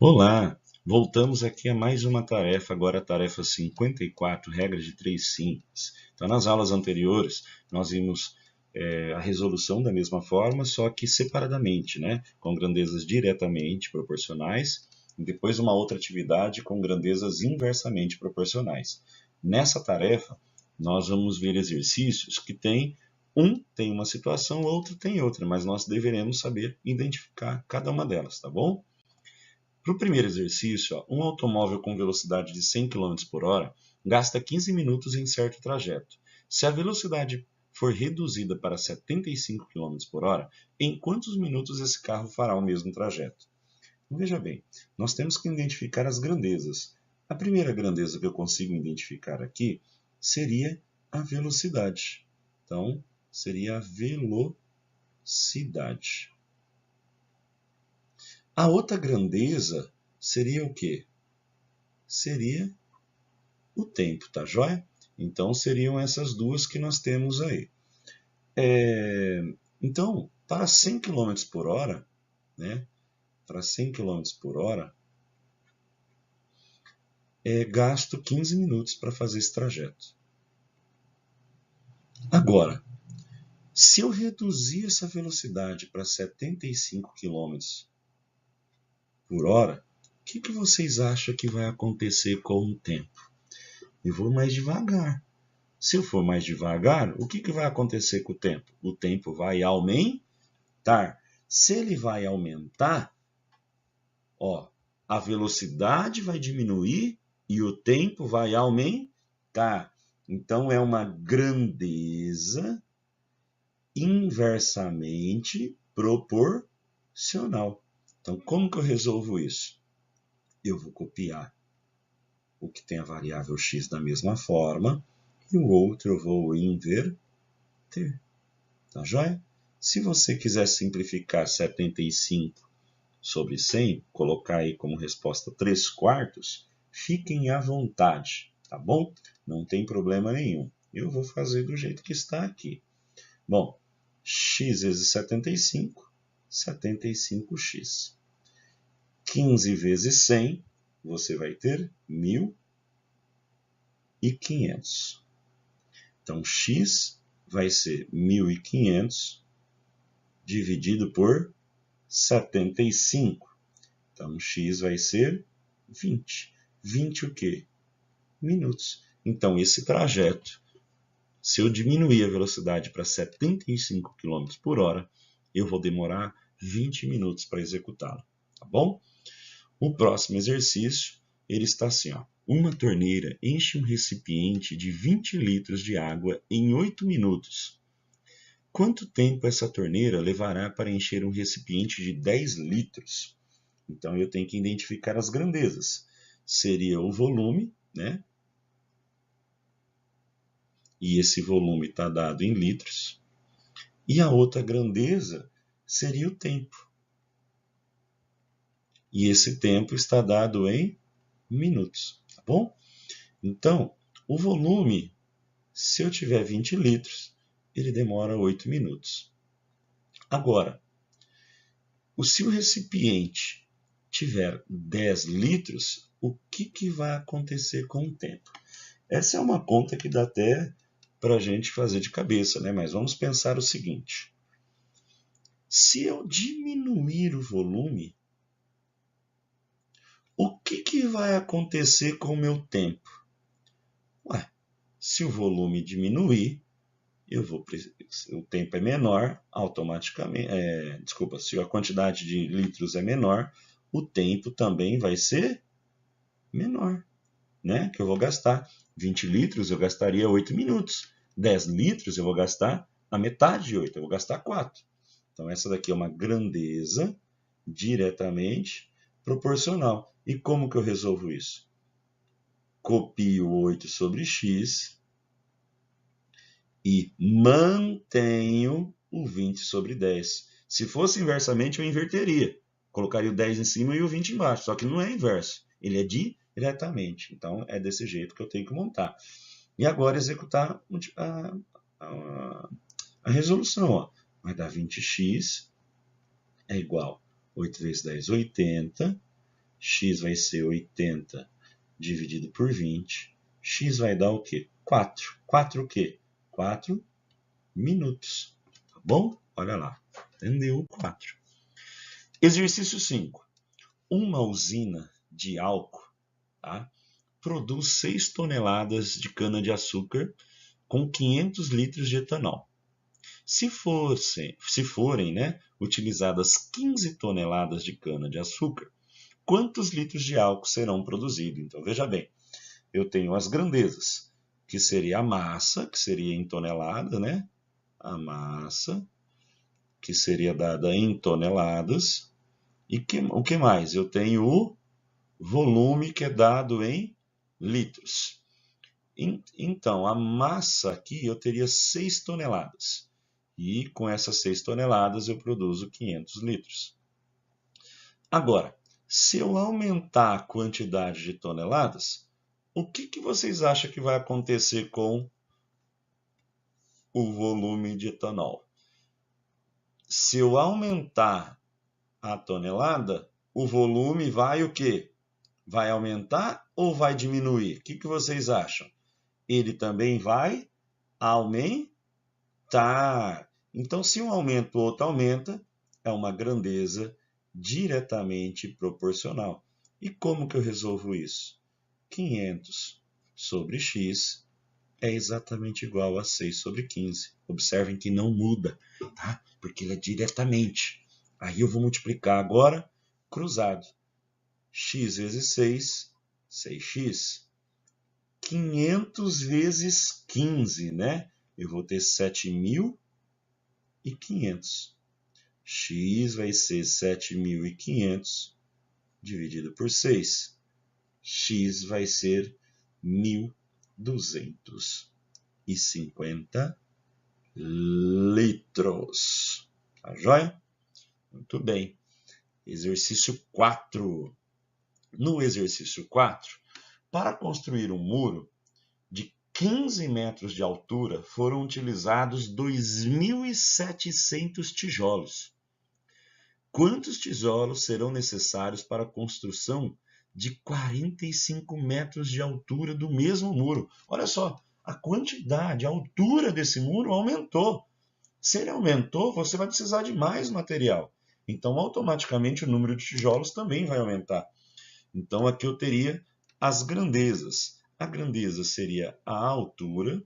Olá, voltamos aqui a mais uma tarefa, agora a tarefa 54, regra de 3 simples. Então, nas aulas anteriores, nós vimos a resolução da mesma forma, só que separadamente, né? Com grandezas diretamente proporcionais, e depois uma outra atividade com grandezas inversamente proporcionais. Nessa tarefa, nós vamos ver exercícios que tem uma situação, outro tem outra, mas nós deveremos saber identificar cada uma delas, tá bom? Para o primeiro exercício, um automóvel com velocidade de 100 km por hora gasta 15 minutos em certo trajeto. Se a velocidade for reduzida para 75 km por hora, em quantos minutos esse carro fará o mesmo trajeto? Então, veja bem, nós temos que identificar as grandezas. A primeira grandeza que eu consigo identificar aqui seria a velocidade. Então, seria a velocidade. A outra grandeza seria o quê? Seria o tempo, tá joia? Então, seriam essas duas que nós temos aí. Então, para 100 km por hora, né? Para 100 km por hora, gasto 15 minutos para fazer esse trajeto. Agora, se eu reduzir essa velocidade para 75 km por hora, o que vocês acham que vai acontecer com o tempo? Eu vou mais devagar. Se eu for mais devagar, o que vai acontecer com o tempo? O tempo vai aumentar. Se ele vai aumentar, ó, a velocidade vai diminuir e o tempo vai aumentar. Então, é uma grandeza inversamente proporcional. Então, como que eu resolvo isso? Eu vou copiar o que tem a variável x da mesma forma e o outro eu vou inverter. Tá joia? Se você quiser simplificar 75 sobre 100, colocar aí como resposta 3 quartos, fiquem à vontade, tá bom? Não tem problema nenhum. Eu vou fazer do jeito que está aqui. Bom, x vezes 75, 75x. 15 vezes 100, você vai ter 1.500. Então, x vai ser 1.500 dividido por 75. Então, x vai ser 20. 20 o quê? Minutos. Então, esse trajeto, se eu diminuir a velocidade para 75 km por hora, eu vou demorar 20 minutos para executá-lo. Tá bom? O próximo exercício, ele está assim, ó. Uma torneira enche um recipiente de 20 litros de água em 8 minutos. Quanto tempo essa torneira levará para encher um recipiente de 10 litros? Então, eu tenho que identificar as grandezas. Seria o volume, né? E esse volume está dado em litros. E a outra grandeza seria o tempo. E esse tempo está dado em minutos, tá bom? Então, o volume, se eu tiver 20 litros, ele demora 8 minutos. Agora, se o recipiente tiver 10 litros, o que vai acontecer com o tempo? Essa é uma conta que dá até para a gente fazer de cabeça, né? Mas vamos pensar o seguinte. Se eu diminuir o volume, o que vai acontecer com o meu tempo? Ué, se o volume diminuir, o tempo é menor, automaticamente. Se a quantidade de litros é menor, o tempo também vai ser menor, né? Que eu vou gastar 20 litros, eu gastaria 8 minutos. 10 litros, eu vou gastar a metade de 8, eu vou gastar 4. Então, essa daqui é uma grandeza diretamente proporcional. E como que eu resolvo isso? Copio 8 sobre x e mantenho o 20 sobre 10. Se fosse inversamente, eu inverteria. Colocaria o 10 em cima e o 20 embaixo. Só que não é inverso. Ele é diretamente. Então, é desse jeito que eu tenho que montar. E agora executar a resolução. Ó. Vai dar 20x é igual a 8 vezes 10, 80. x vai ser 80 dividido por 20. X vai dar o quê? 4. 4 o quê? 4 minutos. Tá bom? Olha lá. Entendeu? 4. Exercício 5. Uma usina de álcool, tá, produz 6 toneladas de cana-de-açúcar com 500 litros de etanol. Se forem, né, utilizadas 15 toneladas de cana-de-açúcar, quantos litros de álcool serão produzidos? Então, veja bem, eu tenho as grandezas, que seria a massa, que seria em tonelada, né? A massa, que seria dada em toneladas. E o que mais? Eu tenho o volume, que é dado em litros. Então, a massa aqui eu teria 6 toneladas. E com essas 6 toneladas eu produzo 500 litros. Agora, se eu aumentar a quantidade de toneladas, o que vocês acham que vai acontecer com o volume de etanol? Se eu aumentar a tonelada, o volume vai o quê? Vai aumentar ou vai diminuir? O que vocês acham? Ele também vai aumentar. Então, se um aumenta, o outro aumenta, é uma grandeza diretamente proporcional. E como que eu resolvo isso? 500 sobre x é exatamente igual a 6 sobre 15. Observem que não muda, tá? Porque ele é diretamente. Aí eu vou multiplicar agora cruzado. X vezes 6, 6x. 500 vezes 15, né? Eu vou ter 7.500. X vai ser 7.500 dividido por 6. X vai ser 1.250 litros. Tá joia? Muito bem. Exercício 4. No exercício 4, para construir um muro de 15 metros de altura, foram utilizados 2.700 tijolos. Quantos tijolos serão necessários para a construção de 45 metros de altura do mesmo muro? Olha só, a quantidade, a altura desse muro aumentou. Se ele aumentou, você vai precisar de mais material. Então, automaticamente, o número de tijolos também vai aumentar. Então, aqui eu teria as grandezas. A grandeza seria a altura,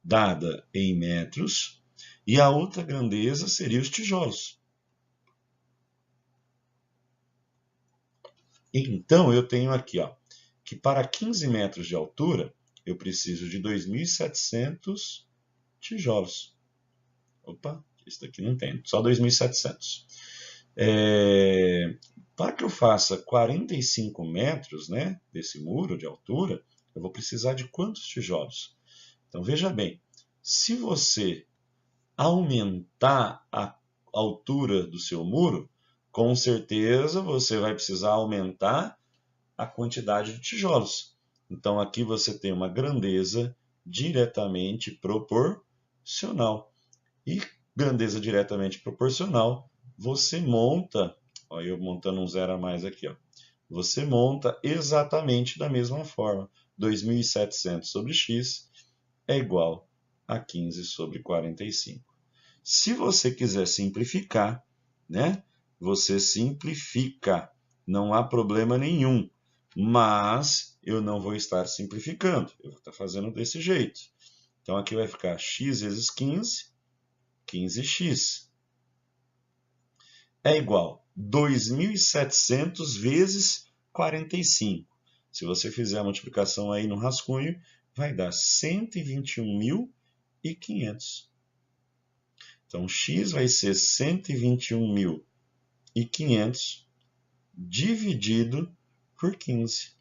dada em metros, e a outra grandeza seria os tijolos. Então, eu tenho aqui, ó, que para 15 metros de altura, eu preciso de 2.700 tijolos. Opa, isso daqui não tem, só 2.700. Para que eu faça 45 metros, né, desse muro de altura, eu vou precisar de quantos tijolos? Então, veja bem, se você aumentar a altura do seu muro, com certeza você vai precisar aumentar a quantidade de tijolos. Então, aqui você tem uma grandeza diretamente proporcional. E grandeza diretamente proporcional, você monta, olha eu montando um zero a mais aqui, ó, você monta exatamente da mesma forma. 2.700 sobre x é igual a 15 sobre 45. Se você quiser simplificar, né, você simplifica, não há problema nenhum. Mas eu não vou estar simplificando, eu vou estar fazendo desse jeito. Então aqui vai ficar x vezes 15, 15x, é igual a 2.700 vezes 45. Se você fizer a multiplicação aí no rascunho, vai dar 121.500. Então, x vai ser 121.500 dividido por 15.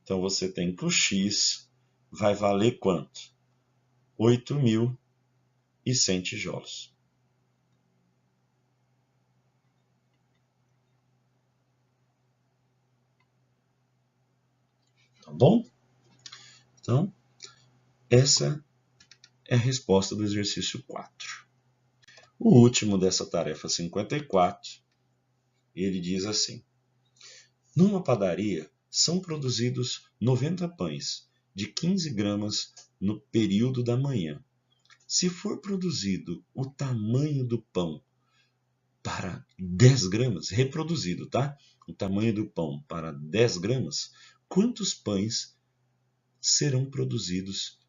Então, você tem que o x vai valer quanto? 8.100 tijolos. Tá bom? Então, essa é a resposta do exercício 4. O último dessa tarefa 54 ele diz assim: numa padaria são produzidos 90 pães de 15 gramas no período da manhã. Se for produzido o tamanho do pão para 10 gramas, reproduzido, tá? O tamanho do pão para 10 gramas, quantos pães serão produzidos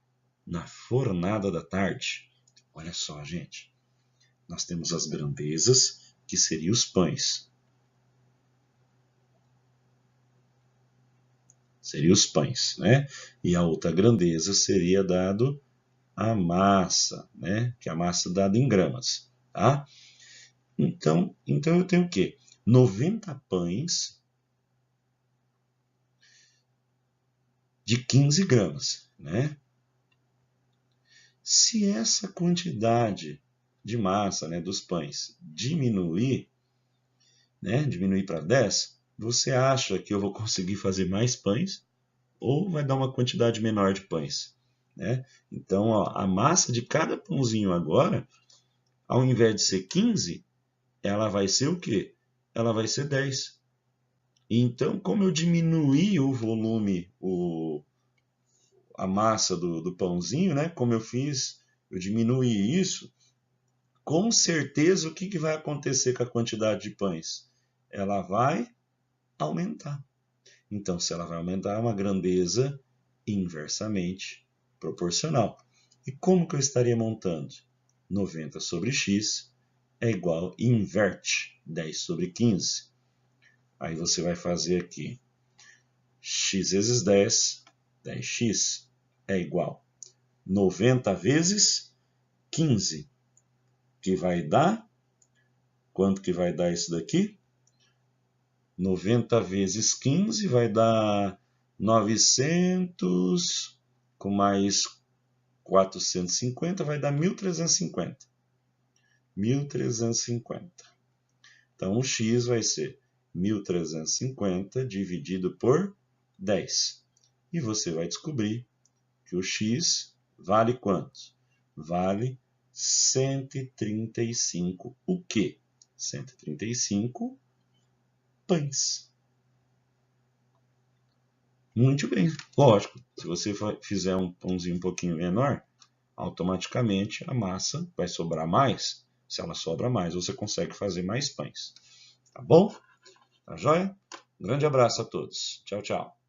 na fornada da tarde? Olha só, gente. Nós temos as grandezas, que seriam os pães. Seriam os pães, né? E a outra grandeza seria dado a massa, né? Que é a massa dada em gramas, tá? Então eu tenho o quê? 90 pães de 15 gramas, né? Se essa quantidade de massa, né, dos pães diminuir, né, diminuir para 10, você acha que eu vou conseguir fazer mais pães ou vai dar uma quantidade menor de pães, né? Então, ó, a massa de cada pãozinho agora, ao invés de ser 15, ela vai ser o quê? Ela vai ser 10. Então, como eu diminuí o volume, a massa do pãozinho, né? Como eu diminuí isso, com certeza o que vai acontecer com a quantidade de pães? Ela vai aumentar. Então, se ela vai aumentar, é uma grandeza inversamente proporcional. E como que eu estaria montando? 90 sobre x é igual, inverte 10 sobre 15. Aí você vai fazer aqui x vezes 10, 10x é igual 90 vezes 15, que vai dar, quanto que vai dar isso daqui? 90 vezes 15 vai dar 900, com mais 450 vai dar 1.350. 1.350. Então, o x vai ser 1.350 dividido por 10. E você vai descobrir que o x vale quanto? Vale 135 o quê? 135 pães. Muito bem, lógico. Se você fizer um pãozinho um pouquinho menor, automaticamente a massa vai sobrar mais. Se ela sobra mais, você consegue fazer mais pães. Tá bom? Tá joia? Um grande abraço a todos. Tchau, tchau.